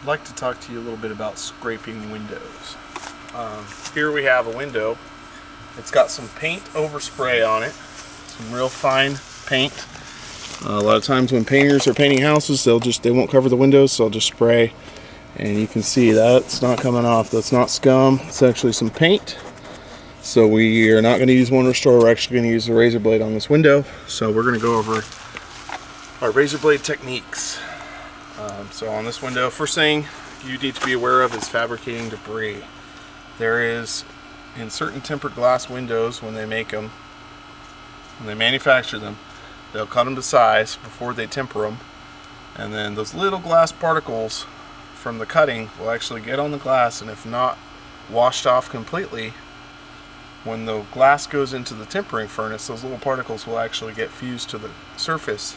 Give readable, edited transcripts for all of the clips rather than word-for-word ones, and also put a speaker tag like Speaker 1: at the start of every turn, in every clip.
Speaker 1: I'd like to talk to you a little bit about scraping windows. Here we have a window. It's got some paint overspray on it, some real fine paint. A lot of times when painters are painting houses, they won't cover the windows, so they'll just spray. And you can see that's not coming off. That's not scum. It's actually some paint. So we are not going to use One Restore. We're actually going to use the razor blade on this window. So we're going to go over our razor blade techniques. So on this window, first thing you need to be aware of is fabricating debris. There is, in certain tempered glass windows, when they make them, when they manufacture them, they'll cut them to size before they temper them, and then those little glass particles from the cutting will actually get on the glass, and if not washed off completely, when the glass goes into the tempering furnace, those little particles will actually get fused to the surface.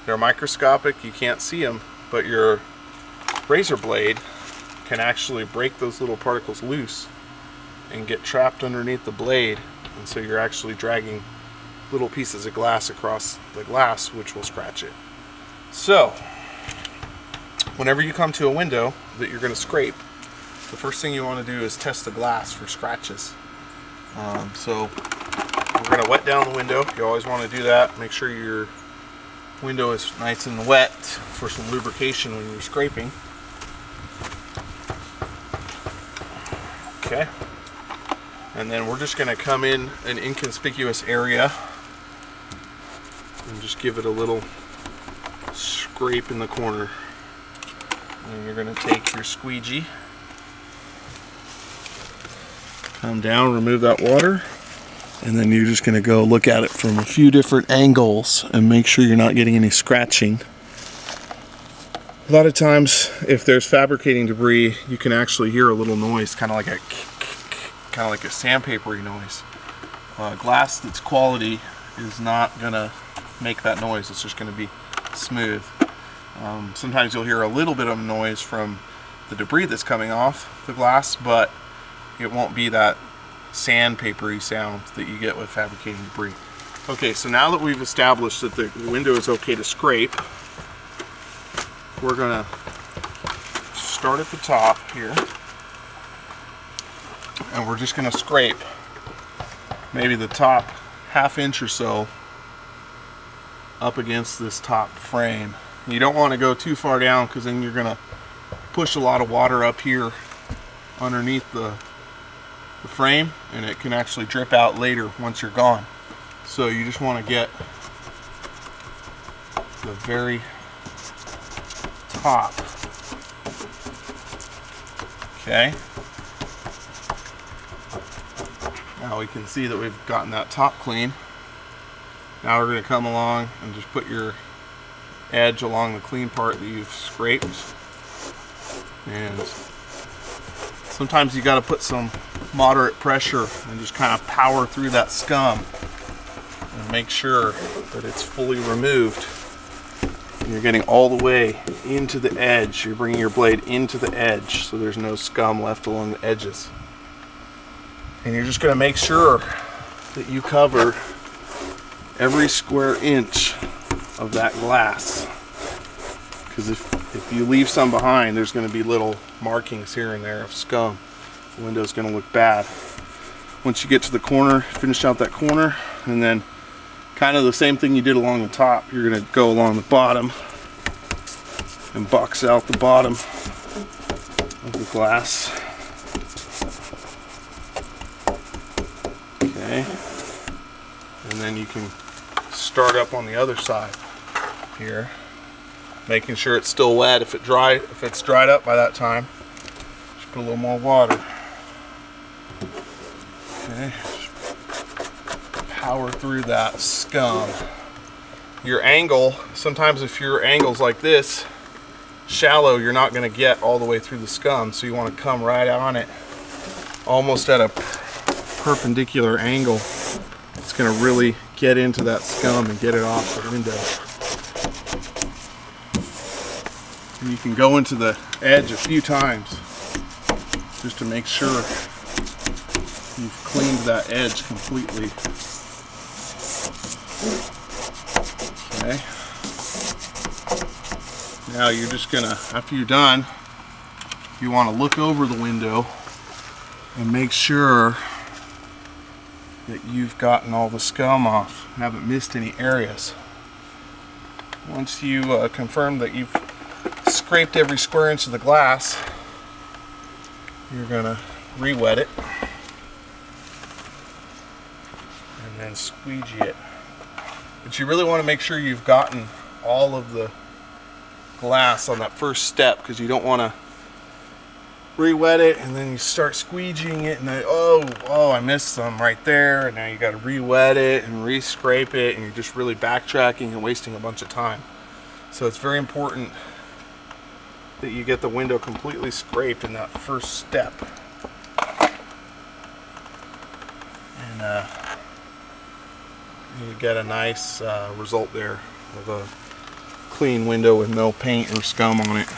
Speaker 1: They're microscopic, you can't see them, but your razor blade can actually break those little particles loose and get trapped underneath the blade, and so you're actually dragging little pieces of glass across the glass, which will scratch it. So whenever you come to a window that you're going to scrape, the first thing you want to do is test the glass for scratches. So we're going to wet down the window. You always want to do that. Make sure your window is nice and wet for some lubrication when you're scraping. Okay. And then we're just going to come in an inconspicuous area and just give it a little scrape in the corner. And you're going to take your squeegee, come down, remove that water, and then you're just going to go look at it from a few different angles and make sure you're not getting any scratching. A lot of times, if there's fabricating debris, you can actually hear a little noise, kind of like a sandpapery noise. Glass that's quality is not going to make that noise. It's just going to be smooth. Sometimes you'll hear a little bit of noise from the debris that's coming off the glass, but it won't be that sandpapery sound that you get with fabricating debris. Okay, so now that we've established that the window is okay to scrape, we're going to start at the top here, and we're just going to scrape maybe the top ½ inch or so up against this top frame. You don't want to go too far down, because then you're going to push a lot of water up here underneath the frame, and it can actually drip out later once you're gone. So you just want to get the very top. Okay. Now we can see that we've gotten that top clean. Now we're going to come along and just put your edge along the clean part that you've scraped, and sometimes you got to put some moderate pressure and just kind of power through that scum and make sure that it's fully removed. And you're getting all the way into the edge. You're bringing your blade into the edge so there's no scum left along the edges. And you're just going to make sure that you cover every square inch of that glass, because if you leave some behind, there's going to be little markings here and there of scum. The window's going to look bad. Once you get to the corner, finish out that corner, and then kind of the same thing you did along the top, you're going to go along the bottom and box out the bottom of the glass. Okay, and then you can start up on the other side here, making sure it's still wet. If it's dried up by that time, just put a little more water. Okay, power through that scum. Your angle, sometimes if your angle's like this, shallow, you're not going to get all the way through the scum, so you want to come right on it, almost at a perpendicular angle. It's going to really get into that scum and get it off the window. And you can go into the edge a few times just to make sure you've cleaned that edge completely. Okay. Now you're just gonna, after you're done, you want to look over the window and make sure that you've gotten all the scum off, haven't missed any areas. Once you confirm that you've scraped every square inch of the glass, you're gonna re-wet it and then squeegee it. But you really want to make sure you've gotten all of the glass on that first step, because you don't want to re-wet it and then you start squeegeeing it and then, oh, I missed some right there, and now you got to re-wet it and re-scrape it, and you're just really backtracking and wasting a bunch of time. So it's very important that you get the window completely scraped in that first step. And you get a nice result there of a clean window with no paint or scum on it.